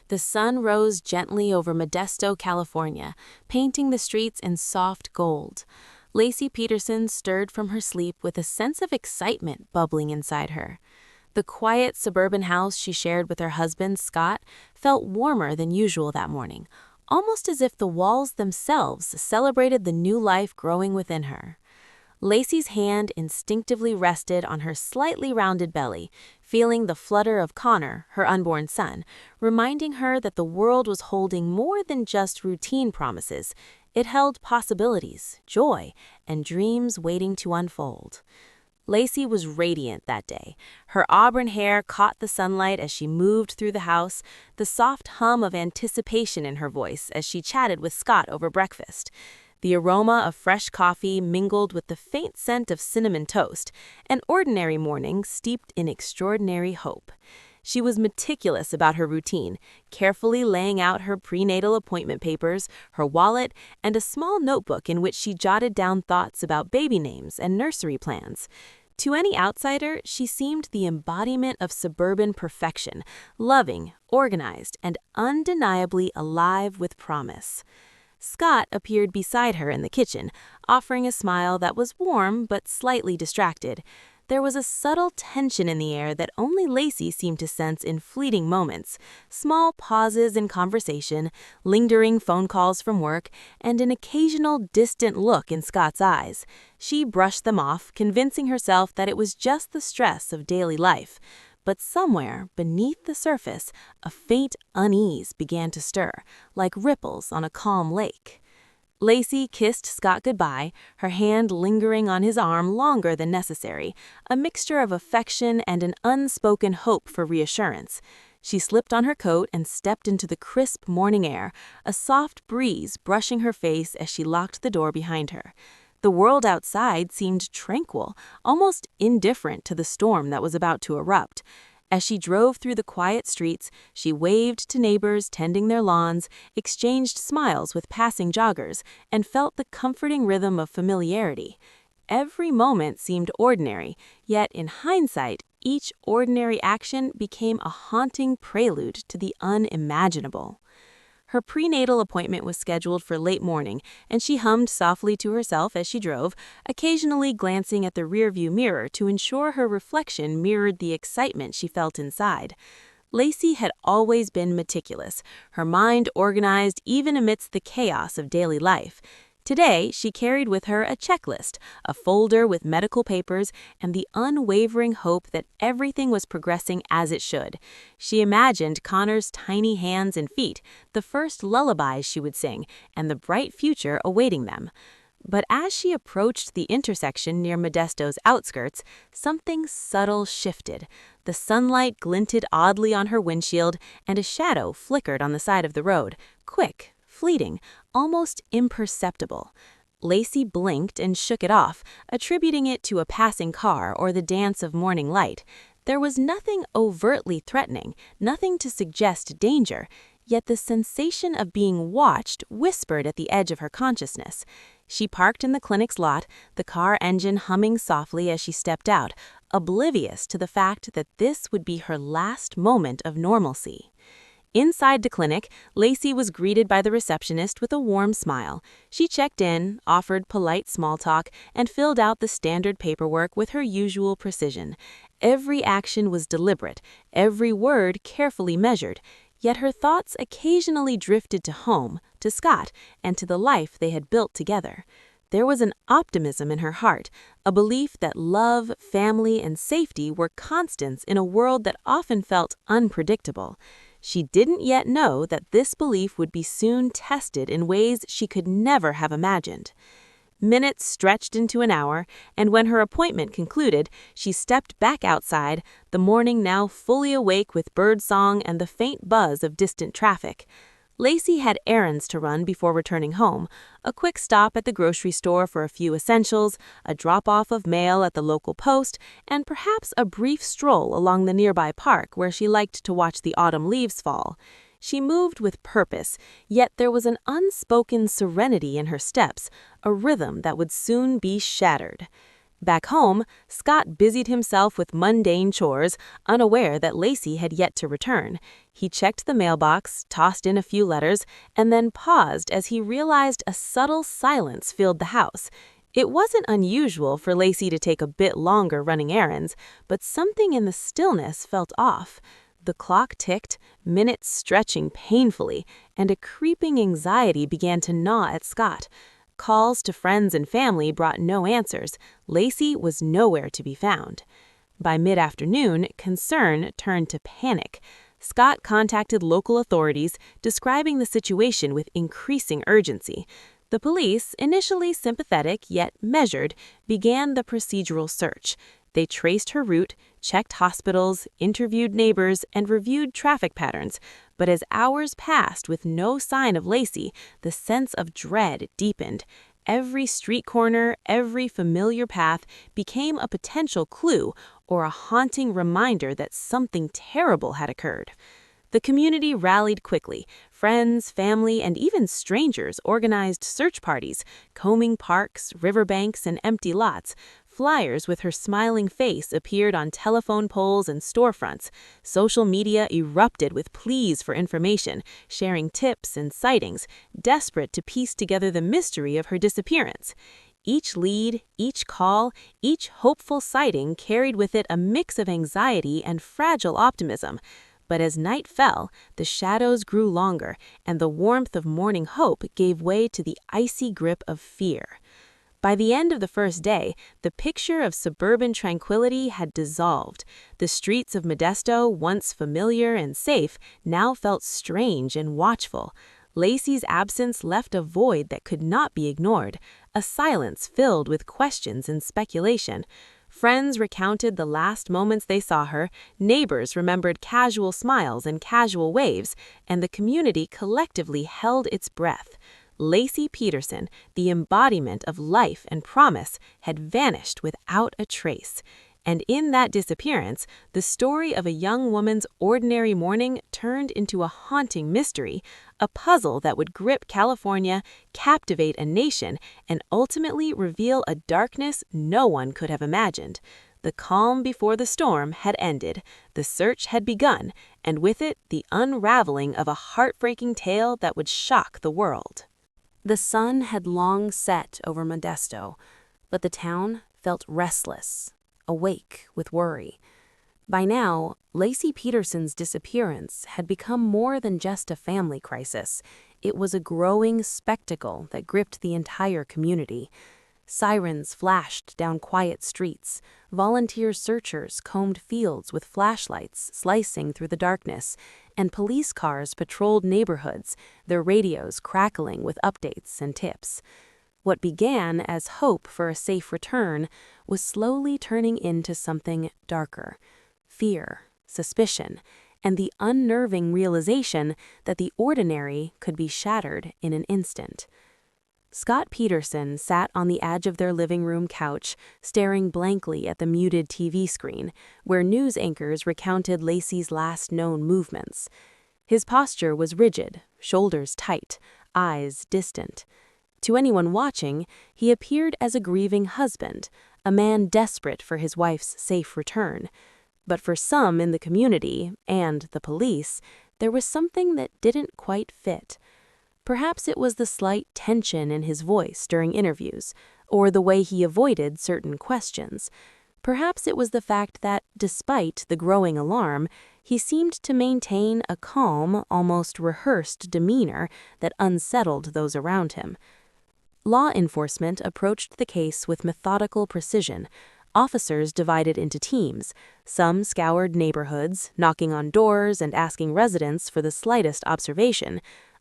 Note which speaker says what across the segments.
Speaker 1: The sun rose gently over Modesto, California, painting the streets in soft gold. Laci Peterson stirred from her sleep with a sense of excitement bubbling inside her. The quiet suburban house she shared with her husband, Scott, felt warmer than usual that morning, almost as if the walls themselves celebrated the new life growing within her. Laci's hand instinctively rested on her slightly rounded belly, feeling the flutter of Connor, her unborn son, reminding her that the world was holding more than just routine promises. It held possibilities, joy, and dreams waiting to unfold. Laci was radiant that day. Her auburn hair caught the sunlight as she moved through the house, the soft hum of anticipation in her voice as she chatted with Scott over breakfast. The aroma of fresh coffee mingled with the faint scent of cinnamon toast, an ordinary morning steeped in extraordinary hope. She was meticulous about her routine, carefully laying out her prenatal appointment papers, her wallet, and a small notebook in which she jotted down thoughts about baby names and nursery plans. To any outsider, she seemed the embodiment of suburban perfection, loving, organized, and undeniably alive with promise. Scott appeared beside her in the kitchen, offering a smile that was warm but slightly distracted. There was a subtle tension in the air that only Laci seemed to sense in fleeting moments, small pauses in conversation, lingering phone calls from work, and an occasional distant look in Scott's eyes. She brushed them off, convincing herself that it was just the stress of daily life. But somewhere beneath the surface, a faint unease began to stir, like ripples on a calm lake. Laci kissed Scott goodbye, her hand lingering on his arm longer than necessary, a mixture of affection and an unspoken hope for reassurance. She slipped on her coat and stepped into the crisp morning air, a soft breeze brushing her face as she locked the door behind her. The world outside seemed tranquil, almost indifferent to the storm that was about to erupt. As she drove through the quiet streets, she waved to neighbors tending their lawns, exchanged smiles with passing joggers, and felt the comforting rhythm of familiarity. Every moment seemed ordinary, yet in hindsight, each ordinary action became a haunting prelude to the unimaginable. Her prenatal appointment was scheduled for late morning, and she hummed softly to herself as she drove, occasionally glancing at the rearview mirror to ensure her reflection mirrored the excitement she felt inside. Laci had always been meticulous, her mind organized even amidst the chaos of daily life. Today, she carried with her a checklist, a folder with medical papers, and the unwavering hope that everything was progressing as it should. She imagined Connor's tiny hands and feet, the first lullabies she would sing, and the bright future awaiting them. But as she approached the intersection near Modesto's outskirts, something subtle shifted. The sunlight glinted oddly on her windshield, and a shadow flickered on the side of the road, quick, fleeting, almost imperceptible. Laci blinked and shook it off, attributing it to a passing car or the dance of morning light. There was nothing overtly threatening, nothing to suggest danger, yet the sensation of being watched whispered at the edge of her consciousness. She parked in the clinic's lot, the car engine humming softly as she stepped out, oblivious to the fact that this would be her last moment of normalcy. Inside the clinic, Laci was greeted by the receptionist with a warm smile. She checked in, offered polite small talk, and filled out the standard paperwork with her usual precision. Every action was deliberate, every word carefully measured, yet her thoughts occasionally drifted to home, to Scott, and to the life they had built together. There was an optimism in her heart, a belief that love, family, and safety were constants in a world that often felt unpredictable. She didn't yet know that this belief would be soon tested in ways she could never have imagined. Minutes stretched into an hour, and when her appointment concluded, she stepped back outside, the morning now fully awake with birdsong and the faint buzz of distant traffic. Laci had errands to run before returning home, a quick stop at the grocery store for a few essentials, a drop-off of mail at the local post, and perhaps a brief stroll along the nearby park where she liked to watch the autumn leaves fall. She moved with purpose, yet there was an unspoken serenity in her steps, a rhythm that would soon be shattered. Back home, Scott busied himself with mundane chores, unaware that Laci had yet to return. He checked the mailbox, tossed in a few letters, and then paused as he realized a subtle silence filled the house. It wasn't unusual for Laci to take a bit longer running errands, but something in the stillness felt off. The clock ticked, minutes stretching painfully, and a creeping anxiety began to gnaw at Scott. Calls to friends and family brought no answers. Laci was nowhere to be found. By mid-afternoon, concern turned to panic. Scott contacted local authorities, describing the situation with increasing urgency. The police, initially sympathetic yet measured, began the procedural search. They traced her route, checked hospitals, interviewed neighbors, and reviewed traffic patterns. But as hours passed with no sign of Laci, the sense of dread deepened. Every street corner, every familiar path became a potential clue or a haunting reminder that something terrible had occurred. The community rallied quickly. Friends, family, and even strangers organized search parties, combing parks, riverbanks, and empty lots. Flyers with her smiling face appeared on telephone poles and storefronts. Social media erupted with pleas for information, sharing tips and sightings, desperate to piece together the mystery of her disappearance. Each lead, each call, each hopeful sighting carried with it a mix of anxiety and fragile optimism. But as night fell, the shadows grew longer, and the warmth of morning hope gave way to the icy grip of fear. By the end of the first day, the picture of suburban tranquility had dissolved. The streets of Modesto, once familiar and safe, now felt strange and watchful. Laci's absence left a void that could not be ignored, a silence filled with questions and speculation. Friends recounted the last moments they saw her, neighbors remembered casual smiles and casual waves, and the community collectively held its breath. Laci Peterson, the embodiment of life and promise, had vanished without a trace. And in that disappearance, the story of a young woman's ordinary morning turned into a haunting mystery, a puzzle that would grip California, captivate a nation, and ultimately reveal a darkness no one could have imagined. The calm before the storm had ended, the search had begun, and with it the unraveling of a heartbreaking tale that would shock the world. The sun had long set over Modesto, but the town felt restless, awake with worry. By now, Laci Peterson's disappearance had become more than just a family crisis. It was a growing spectacle that gripped the entire community. Sirens flashed down quiet streets. Volunteer searchers combed fields with flashlights slicing through the darkness, and police cars patrolled neighborhoods, their radios crackling with updates and tips. What began as hope for a safe return was slowly turning into something darker: fear, suspicion, and the unnerving realization that the ordinary could be shattered in an instant. Scott Peterson sat on the edge of their living room couch, staring blankly at the muted TV screen, where news anchors recounted Laci's last known movements. His posture was rigid, shoulders tight, eyes distant. To anyone watching, he appeared as a grieving husband, a man desperate for his wife's safe return. But for some in the community, and the police, there was something that didn't quite fit. Perhaps it was the slight tension in his voice during interviews, or the way he avoided certain questions. Perhaps it was the fact that, despite the growing alarm, he seemed to maintain a calm, almost rehearsed demeanor that unsettled those around him. Law enforcement approached the case with methodical precision. Officers divided into teams. Some scoured neighborhoods, knocking on doors and asking residents for the slightest observation.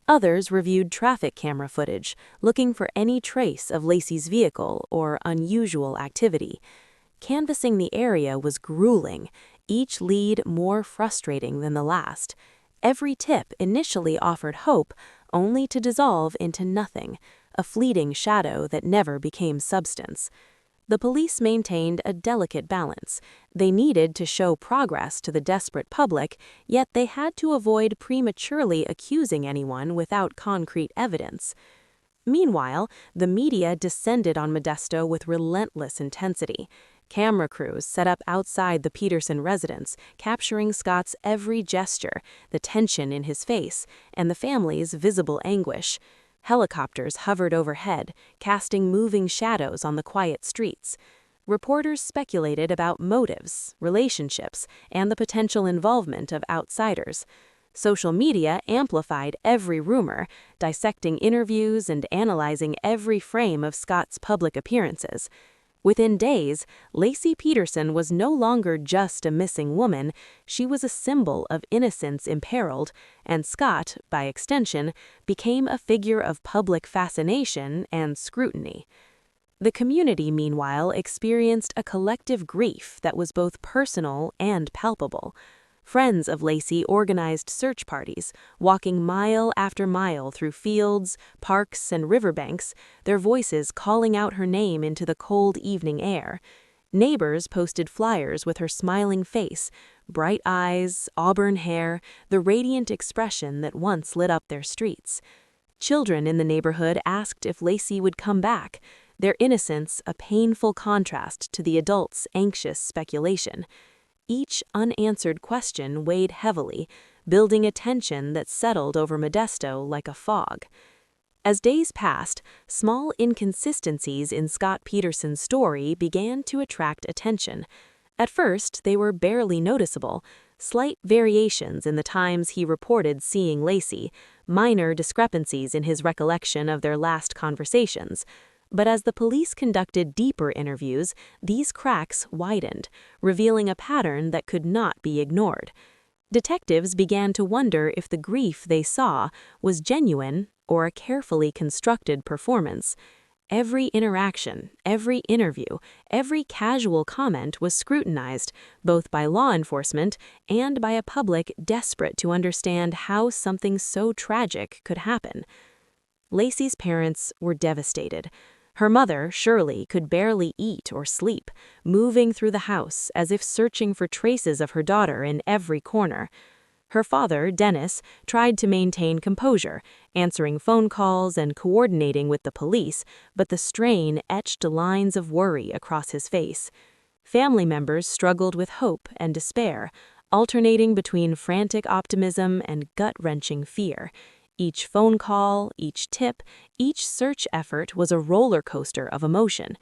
Speaker 1: Others reviewed traffic camera footage, looking for any trace of Laci's vehicle or unusual activity. Canvassing the area was grueling, each lead more frustrating than the last. Every tip initially offered hope, only to dissolve into nothing, a fleeting shadow that never became substance. The police maintained a delicate balance. They needed to show progress to the desperate public, yet they had to avoid prematurely accusing anyone without concrete evidence. Meanwhile, the media descended on Modesto with relentless intensity. Camera crews set up outside the Peterson residence, capturing Scott's every gesture, the tension in his face, and the family's visible anguish. Helicopters hovered overhead, casting moving shadows on the quiet streets. Reporters speculated about motives, relationships, and the potential involvement of outsiders. Social media amplified every rumor, dissecting interviews and analyzing every frame of Scott's public appearances. Within days, Laci Peterson was no longer just a missing woman, she was a symbol of innocence imperiled, and Scott, by extension, became a figure of public fascination and scrutiny. The community, meanwhile, experienced a collective grief that was both personal and palpable. Friends of Laci organized search parties, walking mile after mile through fields, parks, and riverbanks, their voices calling out her name into the cold evening air. Neighbors posted flyers with her smiling face, bright eyes, auburn hair, the radiant expression that once lit up their streets. Children in the neighborhood asked if Laci would come back, their innocence a painful contrast to the adults' anxious speculation. Each unanswered question weighed heavily, building a tension that settled over Modesto like a fog. As days passed, small inconsistencies in Scott Peterson's story began to attract attention. At first, they were barely noticeable, slight variations in the times he reported seeing Laci, minor discrepancies in his recollection of their last conversations. But as the police conducted deeper interviews, these cracks widened, revealing a pattern that could not be ignored. Detectives began to wonder if the grief they saw was genuine or a carefully constructed performance. Every interaction, every interview, every casual comment was scrutinized, both by law enforcement and by a public desperate to understand how something so tragic could happen. Laci's parents were devastated. Her mother, Shirley, could barely eat or sleep, moving through the house as if searching for traces of her daughter in every corner. Her father, Dennis, tried to maintain composure, answering phone calls and coordinating with the police, but the strain etched lines of worry across his face. Family members struggled with hope and despair, alternating between frantic optimism and gut-wrenching fear. Each phone call, each tip, each search effort was a roller coaster of emotion.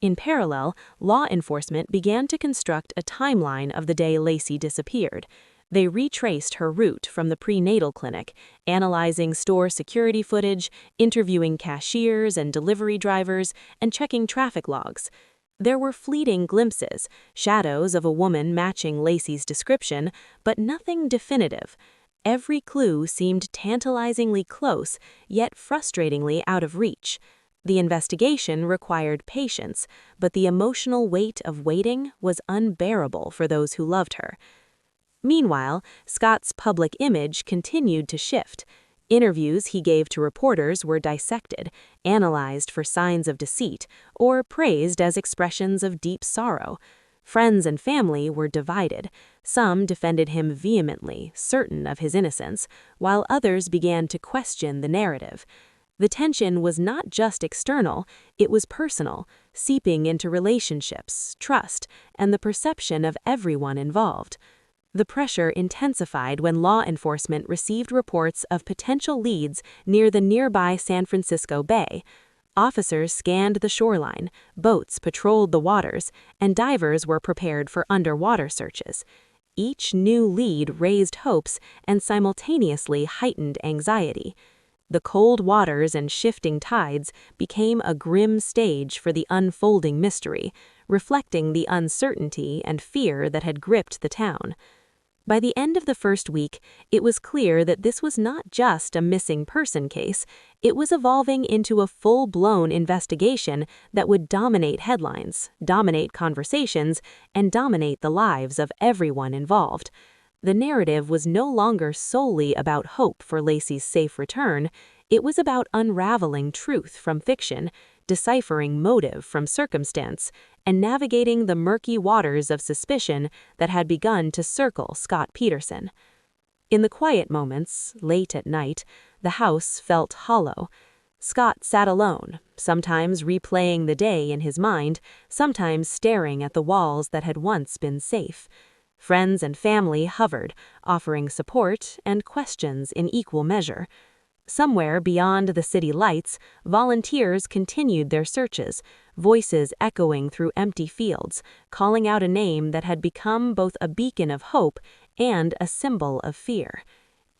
Speaker 1: In parallel, law enforcement began to construct a timeline of the day Laci disappeared. They retraced her route from the prenatal clinic, analyzing store security footage, interviewing cashiers and delivery drivers, and checking traffic logs. There were fleeting glimpses, shadows of a woman matching Laci's description, but nothing definitive. Every clue seemed tantalizingly close, yet frustratingly out of reach. The investigation required patience, but the emotional weight of waiting was unbearable for those who loved her. Meanwhile, Scott's public image continued to shift. Interviews he gave to reporters were dissected, analyzed for signs of deceit, or praised as expressions of deep sorrow. Friends and family were divided. Some defended him vehemently, certain of his innocence, while others began to question the narrative. The tension was not just external, it was personal, seeping into relationships, trust, and the perception of everyone involved. The pressure intensified when law enforcement received reports of potential leads near the nearby San Francisco Bay. Officers scanned the shoreline, boats patrolled the waters, and divers were prepared for underwater searches. Each new lead raised hopes and simultaneously heightened anxiety. The cold waters and shifting tides became a grim stage for the unfolding mystery, reflecting the uncertainty and fear that had gripped the town. By the end of the first week, it was clear that this was not just a missing person case, it was evolving into a full-blown investigation that would dominate headlines, dominate conversations, and dominate the lives of everyone involved. The narrative was no longer solely about hope for Laci's safe return, it was about unraveling truth from fiction, deciphering motive from circumstance, and navigating the murky waters of suspicion that had begun to circle Scott Peterson. In the quiet moments, late at night, the house felt hollow. Scott sat alone, sometimes replaying the day in his mind, sometimes staring at the walls that had once been safe. Friends and family hovered, offering support and questions in equal measure. Somewhere beyond the city lights, volunteers continued their searches, voices echoing through empty fields, calling out a name that had become both a beacon of hope and a symbol of fear.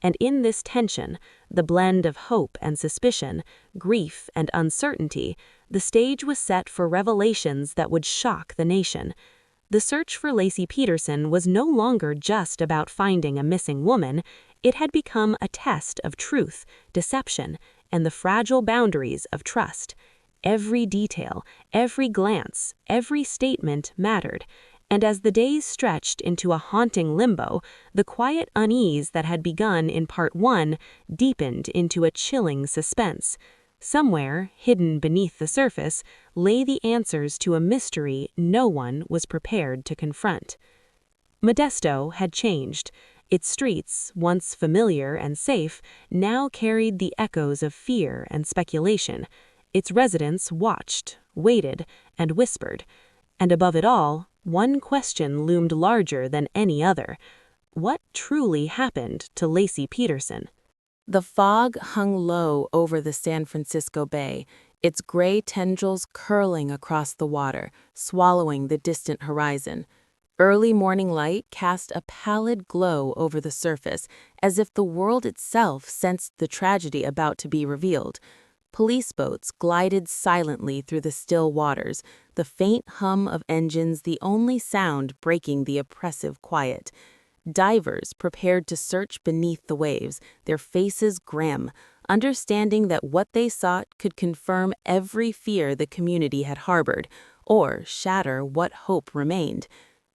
Speaker 1: And in this tension, the blend of hope and suspicion, grief and uncertainty, the stage was set for revelations that would shock the nation. The search for Laci Peterson was no longer just about finding a missing woman. It had become a test of truth, deception, and the fragile boundaries of trust. Every detail, every glance, every statement mattered. And as the days stretched into a haunting limbo, the quiet unease that had begun in part 1 deepened into a chilling suspense. Somewhere, hidden beneath the surface, lay the answers to a mystery no one was prepared to confront. Modesto had changed. Its streets, once familiar and safe, now carried the echoes of fear and speculation. Its residents watched, waited, and whispered. And above it all, one question loomed larger than any other. What truly happened to Laci Peterson? The fog hung low over the San Francisco Bay, its gray tendrils curling across the water, swallowing the distant horizon. Early morning light cast a pallid glow over the surface, as if the world itself sensed the tragedy about to be revealed. Police boats glided silently through the still waters, the faint hum of engines the only sound breaking the oppressive quiet. Divers prepared to search beneath the waves, their faces grim, understanding that what they sought could confirm every fear the community had harbored, or shatter what hope remained.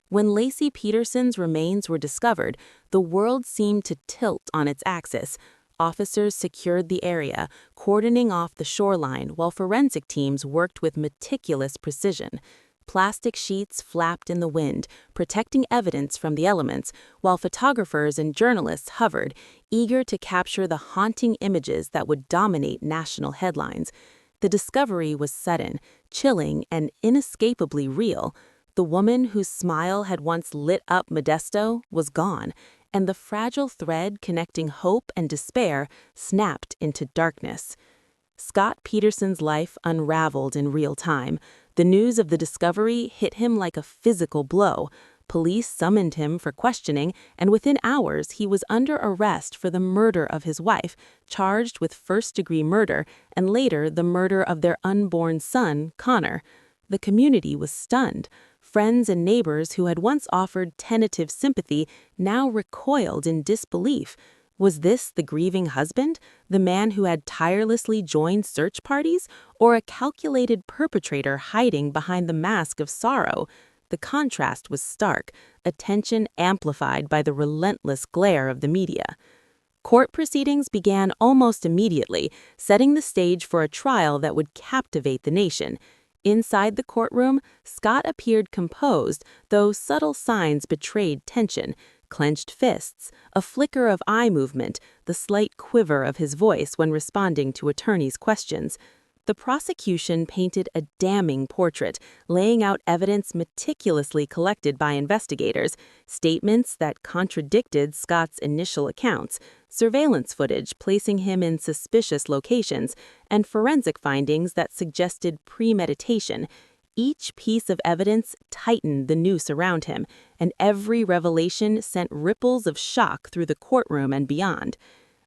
Speaker 1: When Laci Peterson's remains were discovered, the world seemed to tilt on its axis. Officers secured the area, cordoning off the shoreline while forensic teams worked with meticulous precision. Plastic sheets flapped in the wind, protecting evidence from the elements, while photographers and journalists hovered, eager to capture the haunting images that would dominate national headlines. The discovery was sudden, chilling, and inescapably real. The woman whose smile had once lit up Modesto was gone, and the fragile thread connecting hope and despair snapped into darkness. Scott Peterson's life unraveled in real time. The news of the discovery hit him like a physical blow. Police summoned him for questioning, and within hours he was under arrest for the murder of his wife, charged with first-degree murder, and later the murder of their unborn son, Connor. The community was stunned. Friends and neighbors who had once offered tentative sympathy now recoiled in disbelief. Was this the grieving husband, the man who had tirelessly joined search parties, or a calculated perpetrator hiding behind the mask of sorrow? The contrast was stark, attention amplified by the relentless glare of the media. Court proceedings began almost immediately, setting the stage for a trial that would captivate the nation. Inside the courtroom, Scott appeared composed, though subtle signs betrayed tension. Clenched fists, a flicker of eye movement, the slight quiver of his voice when responding to attorneys' questions. The prosecution painted a damning portrait, laying out evidence meticulously collected by investigators, statements that contradicted Scott's initial accounts, surveillance footage placing him in suspicious locations, and forensic findings that suggested premeditation. Each piece of evidence tightened the noose around him, and every revelation sent ripples of shock through the courtroom and beyond.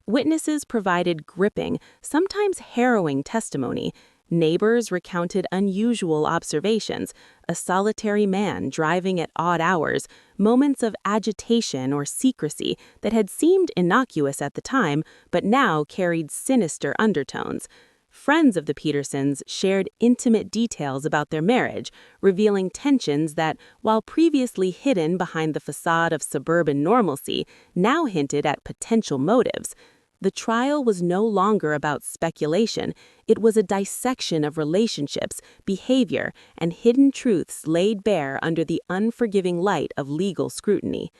Speaker 1: Witnesses provided gripping, sometimes harrowing testimony. Neighbors recounted unusual observations, a solitary man driving at odd hours, moments of agitation or secrecy that had seemed innocuous at the time but now carried sinister undertones. Friends of the Petersons shared intimate details about their marriage, revealing tensions that, while previously hidden behind the facade of suburban normalcy, now hinted at potential motives. The trial was no longer about speculation. It was a dissection of relationships, behavior, and hidden truths laid bare under the unforgiving light of legal scrutiny.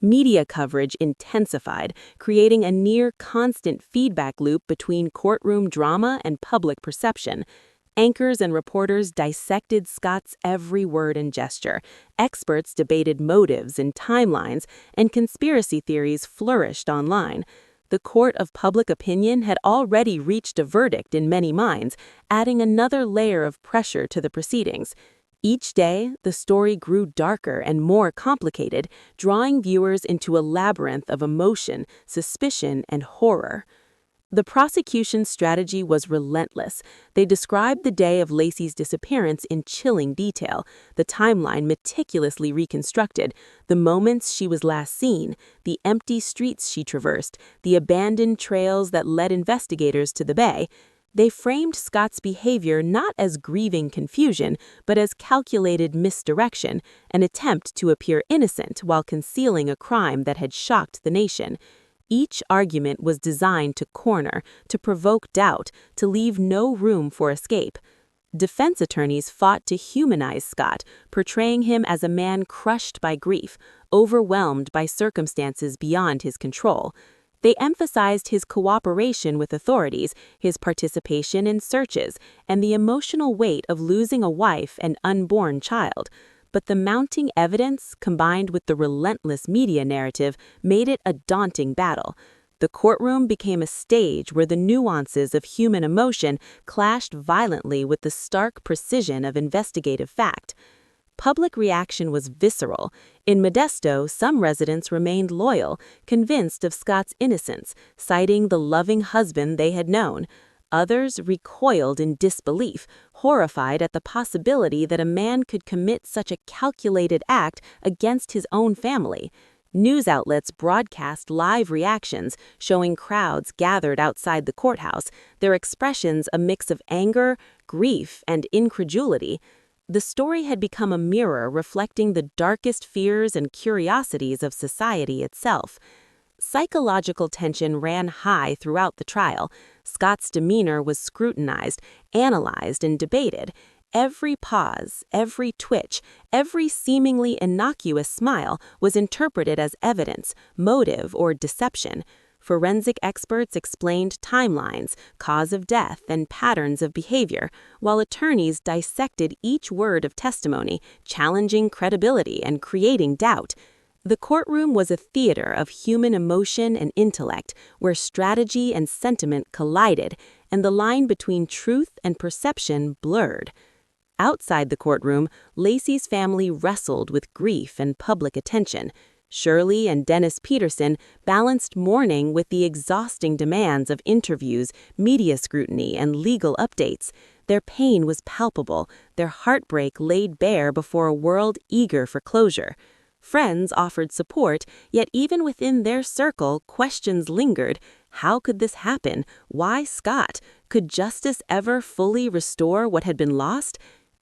Speaker 1: Media coverage intensified, creating a near-constant feedback loop between courtroom drama and public perception. Anchors and reporters dissected Scott's every word and gesture. Experts debated motives and timelines, and conspiracy theories flourished online. The court of public opinion had already reached a verdict in many minds, adding another layer of pressure to the proceedings. Each day, the story grew darker and more complicated, drawing viewers into a labyrinth of emotion, suspicion, and horror. The prosecution's strategy was relentless. They described the day of Laci's disappearance in chilling detail, the timeline meticulously reconstructed, the moments she was last seen, the empty streets she traversed, the abandoned trails that led investigators to the bay. They framed Scott's behavior not as grieving confusion, but as calculated misdirection, an attempt to appear innocent while concealing a crime that had shocked the nation. Each argument was designed to corner, to provoke doubt, to leave no room for escape. Defense attorneys fought to humanize Scott, portraying him as a man crushed by grief, overwhelmed by circumstances beyond his control. They emphasized his cooperation with authorities, his participation in searches, and the emotional weight of losing a wife and unborn child. But the mounting evidence, combined with the relentless media narrative, made it a daunting battle. The courtroom became a stage where the nuances of human emotion clashed violently with the stark precision of investigative fact. Public reaction was visceral. In Modesto, some residents remained loyal, convinced of Scott's innocence, citing the loving husband they had known. Others recoiled in disbelief, horrified at the possibility that a man could commit such a calculated act against his own family. News outlets broadcast live reactions, showing crowds gathered outside the courthouse, their expressions a mix of anger, grief, and incredulity. The story had become a mirror reflecting the darkest fears and curiosities of society itself. Psychological tension ran high throughout the trial. Scott's demeanor was scrutinized, analyzed, and debated. Every pause, every twitch, every seemingly innocuous smile was interpreted as evidence, motive, or deception. Forensic experts explained timelines, cause of death, and patterns of behavior, while attorneys dissected each word of testimony, challenging credibility and creating doubt. The courtroom was a theater of human emotion and intellect, where strategy and sentiment collided, and the line between truth and perception blurred. Outside the courtroom, Laci's family wrestled with grief and public attention. Shirley and Dennis Peterson balanced mourning with the exhausting demands of interviews, media scrutiny, and legal updates. Their pain was palpable, their heartbreak laid bare before a world eager for closure. Friends offered support, yet even within their circle, questions lingered. How could this happen? Why Scott? Could justice ever fully restore what had been lost?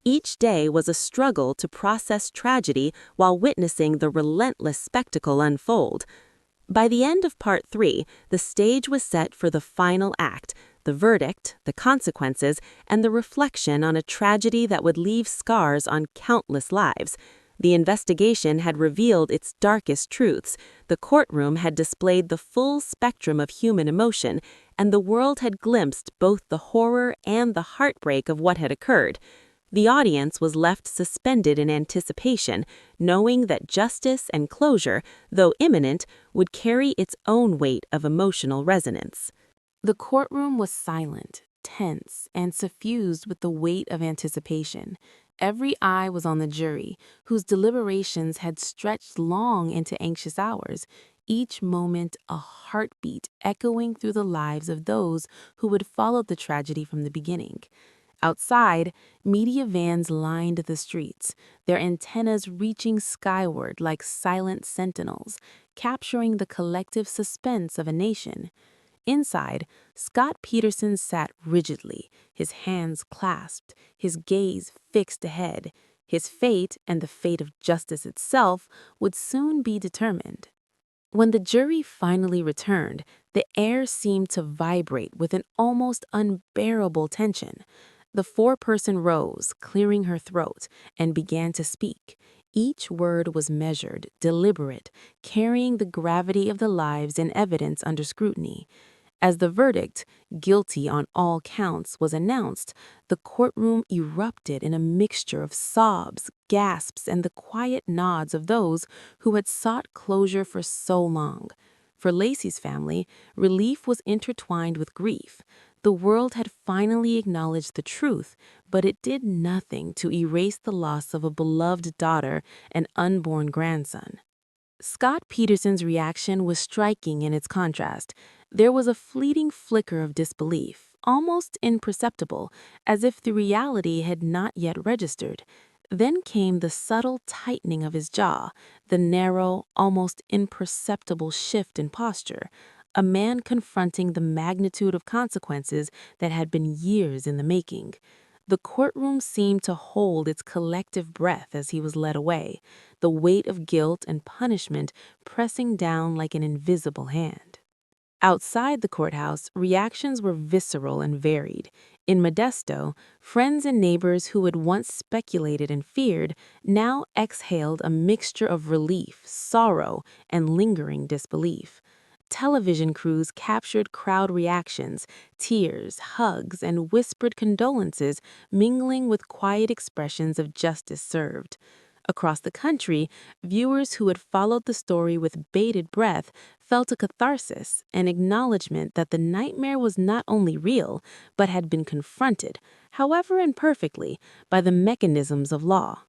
Speaker 1: Each day was a struggle to process tragedy while witnessing the relentless spectacle unfold. By the end of Part 3, the stage was set for the final act, the verdict, the consequences, and the reflection on a tragedy that would leave scars on countless lives. The investigation had revealed its darkest truths, the courtroom had displayed the full spectrum of human emotion, and the world had glimpsed both the horror and the heartbreak of what had occurred. The audience was left suspended in anticipation, knowing that justice and closure, though imminent, would carry its own weight of emotional resonance. The courtroom was silent, tense, and suffused with the weight of anticipation. Every eye was on the jury, whose deliberations had stretched long into anxious hours, each moment a heartbeat echoing through the lives of those who had followed the tragedy from the beginning. Outside, media vans lined the streets, their antennas reaching skyward like silent sentinels, capturing the collective suspense of a nation. Inside, Scott Peterson sat rigidly, his hands clasped, his gaze fixed ahead. His fate, and the fate of justice itself, would soon be determined. When the jury finally returned, the air seemed to vibrate with an almost unbearable tension. The foreperson rose, clearing her throat, and began to speak. Each word was measured, deliberate, carrying the gravity of the lives and evidence under scrutiny. As the verdict, guilty on all counts, was announced, the courtroom erupted in a mixture of sobs, gasps, and the quiet nods of those who had sought closure for so long. For Laci's family, relief was intertwined with grief. The world had finally acknowledged the truth, but it did nothing to erase the loss of a beloved daughter and unborn grandson. Scott Peterson's reaction was striking in its contrast. There was a fleeting flicker of disbelief, almost imperceptible, as if the reality had not yet registered. Then came the subtle tightening of his jaw, the narrow, almost imperceptible shift in posture, a man confronting the magnitude of consequences that had been years in the making. The courtroom seemed to hold its collective breath as he was led away, the weight of guilt and punishment pressing down like an invisible hand. Outside the courthouse, reactions were visceral and varied. In Modesto, friends and neighbors who had once speculated and feared now exhaled a mixture of relief, sorrow, and lingering disbelief. Television crews captured crowd reactions, tears, hugs, and whispered condolences mingling with quiet expressions of justice served. Across the country, viewers who had followed the story with bated breath felt a catharsis, an acknowledgement that the nightmare was not only real, but had been confronted, however imperfectly, by the mechanisms of law.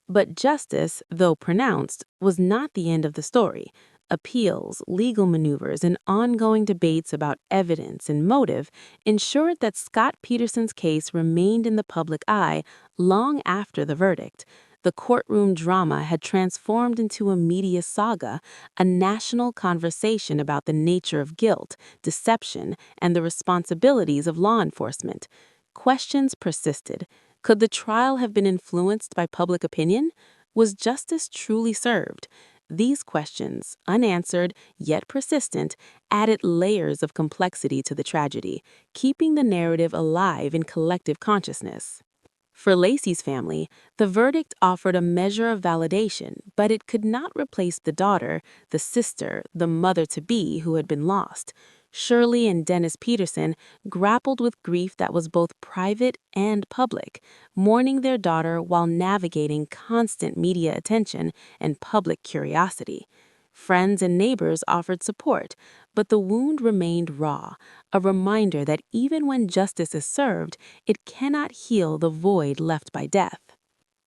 Speaker 1: But justice, though pronounced, was not the end of the story. Appeals, legal maneuvers, and ongoing debates about evidence and motive ensured that Scott Peterson's case remained in the public eye long after the verdict. The courtroom drama had transformed into a media saga, a national conversation about the nature of guilt, deception, and the responsibilities of law enforcement. Questions persisted. Could the trial have been influenced by public opinion? Was justice truly served? These questions, unanswered yet persistent, added layers of complexity to the tragedy, keeping the narrative alive in collective consciousness. For Laci's family, the verdict offered a measure of validation, but it could not replace the daughter, the sister, the mother-to-be who had been lost. Shirley and Dennis Peterson grappled with grief that was both private and public, mourning their daughter while navigating constant media attention and public curiosity. Friends and neighbors offered support, but the wound remained raw, a reminder that even when justice is served, it cannot heal the void left by death.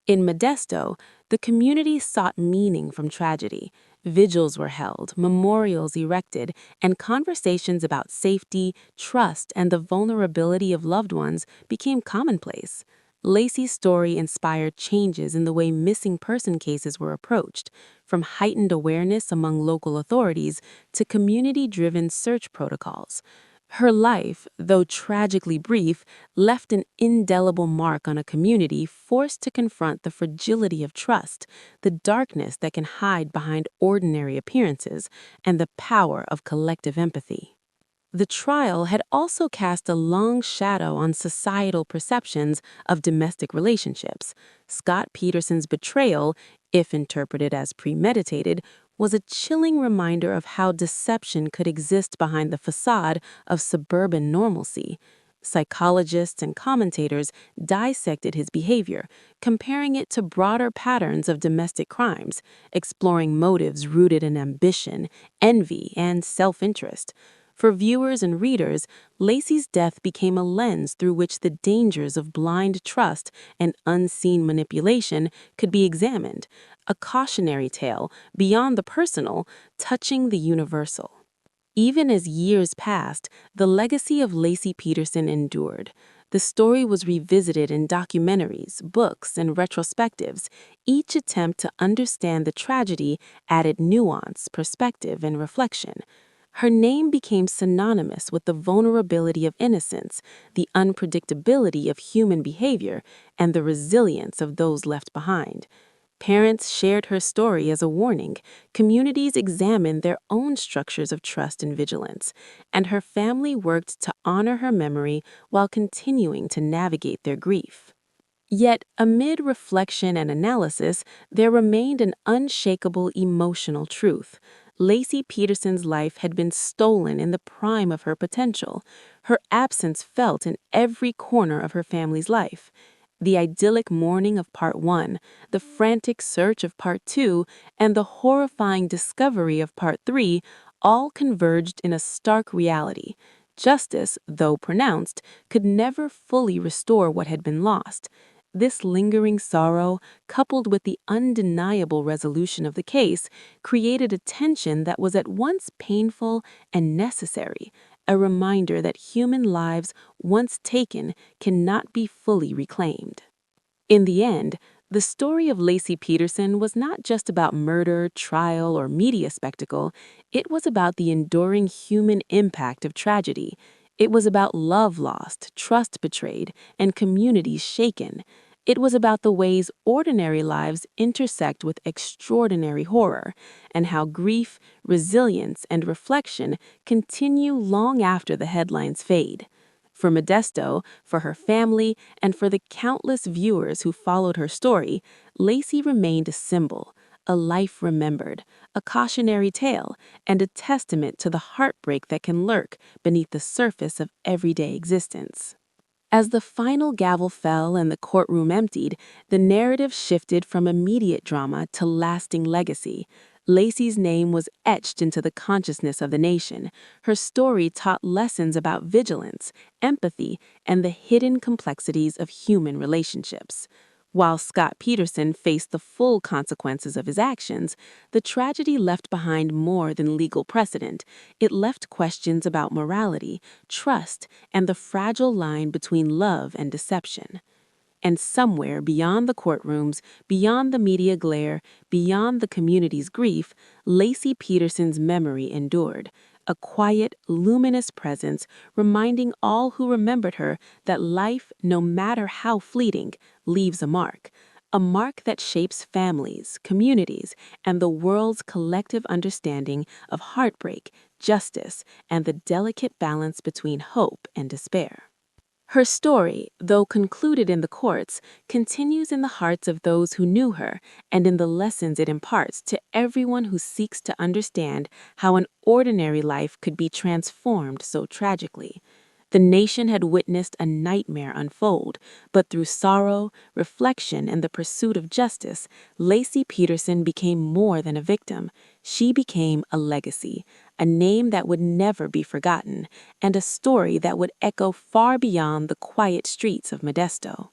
Speaker 1: In Modesto, the community sought meaning from tragedy. Vigils were held, memorials erected, and conversations about safety, trust, and the vulnerability of loved ones became commonplace. Laci's story inspired changes in the way missing person cases were approached, from heightened awareness among local authorities to community-driven search protocols. Her life, though tragically brief, left an indelible mark on a community forced to confront the fragility of trust, the darkness that can hide behind ordinary appearances, and the power of collective empathy. The trial had also cast a long shadow on societal perceptions of domestic relationships. Scott Peterson's betrayal, if interpreted as premeditated, was a chilling reminder of how deception could exist behind the facade of suburban normalcy. Psychologists and commentators dissected his behavior, comparing it to broader patterns of domestic crimes, exploring motives rooted in ambition, envy, and self-interest. For viewers and readers, Laci's death became a lens through which the dangers of blind trust and unseen manipulation could be examined, a cautionary tale beyond the personal, touching the universal. Even as years passed, the legacy of Laci Peterson endured. The story was revisited in documentaries, books, and retrospectives. Each attempt to understand the tragedy added nuance, perspective, and reflection. Her name became synonymous with the vulnerability of innocence, the unpredictability of human behavior, and the resilience of those left behind. Parents shared her story as a warning, communities examined their own structures of trust and vigilance, and her family worked to honor her memory while continuing to navigate their grief. Yet, amid reflection and analysis, there remained an unshakable emotional truth. Laci Peterson's life had been stolen in the prime of her potential, her absence felt in every corner of her family's life. The idyllic morning of part one, the frantic search of part two, and the horrifying discovery of part three all converged in a stark reality. Justice, though pronounced, could never fully restore what had been lost. This lingering sorrow, coupled with the undeniable resolution of the case, created a tension that was at once painful and necessary, a reminder that human lives, once taken, cannot be fully reclaimed. In the end, the story of Laci Peterson was not just about murder, trial, or media spectacle. It was about the enduring human impact of tragedy. It was about love lost, trust betrayed, and communities shaken. It was about the ways ordinary lives intersect with extraordinary horror, and how grief, resilience, and reflection continue long after the headlines fade. For Modesto, for her family, and for the countless viewers who followed her story, Laci remained a symbol, a life remembered, a cautionary tale, and a testament to the heartbreak that can lurk beneath the surface of everyday existence. As the final gavel fell and the courtroom emptied, the narrative shifted from immediate drama to lasting legacy. Laci's name was etched into the consciousness of the nation. Her story taught lessons about vigilance, empathy, and the hidden complexities of human relationships. While Scott Peterson faced the full consequences of his actions, the tragedy left behind more than legal precedent. It left questions about morality, trust, and the fragile line between love and deception. And somewhere beyond the courtrooms, beyond the media glare, beyond the community's grief, Laci Peterson's memory endured, a quiet, luminous presence reminding all who remembered her that life, no matter how fleeting, leaves a mark that shapes families, communities, and the world's collective understanding of heartbreak, justice, and the delicate balance between hope and despair. Her story, though concluded in the courts, continues in the hearts of those who knew her and in the lessons it imparts to everyone who seeks to understand how an ordinary life could be transformed so tragically. The nation had witnessed a nightmare unfold, but through sorrow, reflection, and the pursuit of justice, Laci Peterson became more than a victim. She became a legacy, a name that would never be forgotten, and a story that would echo far beyond the quiet streets of Modesto.